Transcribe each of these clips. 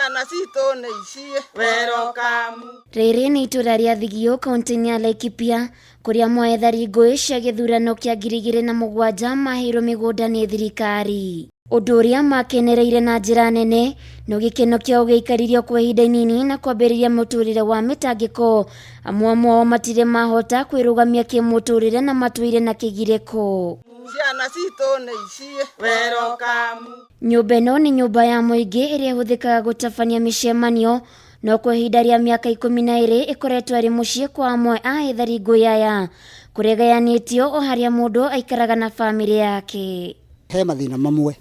ciana citũ nĩ ici welcome. Rĩrĩ nĩ itũra rĩa Thigio kaunti-inĩ ya Laikipia kũrĩa moethari ngũĩ cia gĩthurano kĩa 2007 maheirwo mĩgũnda nĩ thirikari. Ũndũ ũrĩa makenereire na njĩra nene no gĩkeno kĩao gĩaikaririo kwa ihinda inini na kwambĩrĩria mũtũrĩre wa mĩtangĩko. Amwe ao matirĩ mahota kwĩrũgamia kĩmũtũrĩre na matũire na kĩgirĩko. Ciana citũ nĩ ici welcome. Nyũmba ĩno nĩ nyũmba ya mũingĩ ĩrĩa ĩhũthĩkaga gũtabania mĩcemanio, no kwa ihinda rĩa mĩaka 12 ĩkoretwo arĩ mũciĩ kwa amwe a ethari ngũĩ aya kũrĩa gayanĩtio o harĩa mũndũ aikaraga na bamĩrĩ yake. He mathĩna mamwe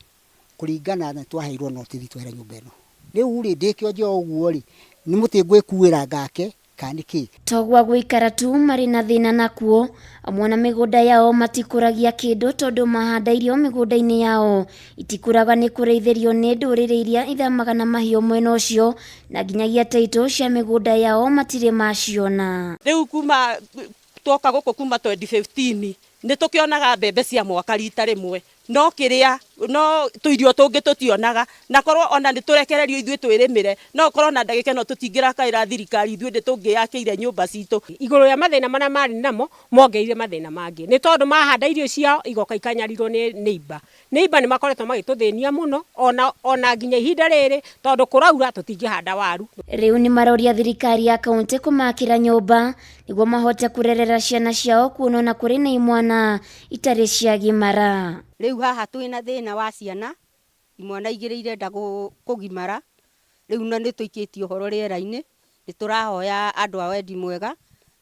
kũringana na twaheirwo nothithi twehera nyũmba ĩno. Rĩu rĩ ndĩkĩonje ũguo rĩ nĩ mũtĩ ngwĩkuĩra ngake kana nĩkĩ? Togwa gũikara tu marĩ na thĩna nakuo, amwe na mĩgũnda yao matikũragia kĩndũ tondũ mahanda irio mĩgũnda-inĩ yao itikũraga nĩ kũrĩithĩrio nĩ ndũrĩrĩ iria ithamaga na mahiũ mwena ũcio, na nginyagia taitũ cia mĩgũnda yao matirĩ maciona. Rĩu kuma twoka gũkũ kuma 2015 nĩ tũkĩonaga mbembe cia mwaka rita rĩmwe, no kĩrĩa no tũirio tũngĩ tũtionaga, na korwo ona nĩ tũrekererio ithuĩ twĩrĩmĩre, no korwo na ndagĩka ĩno tũtingĩrakaĩra thirikari ithuĩ ndĩ tũngĩyakĩire nyũmba citũ. Igũrũ ya mathĩna marĩa marĩ namo mongeire mathĩna mangĩ, nĩ tondũ mahanda irio ciao igoka ikanyarirwo nĩ neighbor nĩ makoretwo magĩtũthĩnia mũno ona nginya ihinda rĩrĩ tondũ kũraura tũtingĩhanda waru. Rĩu nĩ maroria thirikari ya kaunti kũmakĩra nyũmba nĩguo mahote kũrerera ciana ciao kuona na kũrĩ na imwana itarĩ ciagimara. Rĩu haha twĩna thĩna wa ciana, imwana igĩrĩ irenda kũgimara, rĩu na nĩ tũikĩtie ũhoro rĩera-inĩ, nĩ tũrahoya andũ a wendi mwega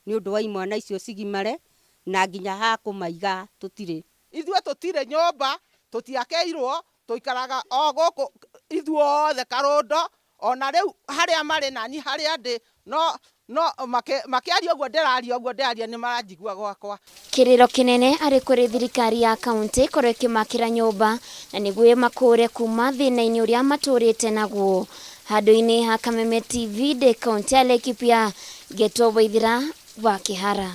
nĩ ũndũ wa imwana icio cigimare na nginya ha kũmaiga tũtirĩ. Ithuĩ tũtirĩ nyũmba, tũtiakeirwo, tũikaraga o gũkũ ithuothe Karũndo, ona rĩu harĩa marĩ nani harĩa ndĩ no makĩaria ũguo ndĩraria nĩ maranjigua gwakwa. Kĩrĩro kĩnene arĩ kũrĩ thirikari ya kaunti korwo ĩkĩmakĩra nyũmba na nĩguo makũre kuma thĩna-inĩ ũrĩa matũrĩte naguo. Handũ-inĩ ha Kameme TV ndĩ kaunti ya Laikipia, Getwo Waithira wa Kĩhara.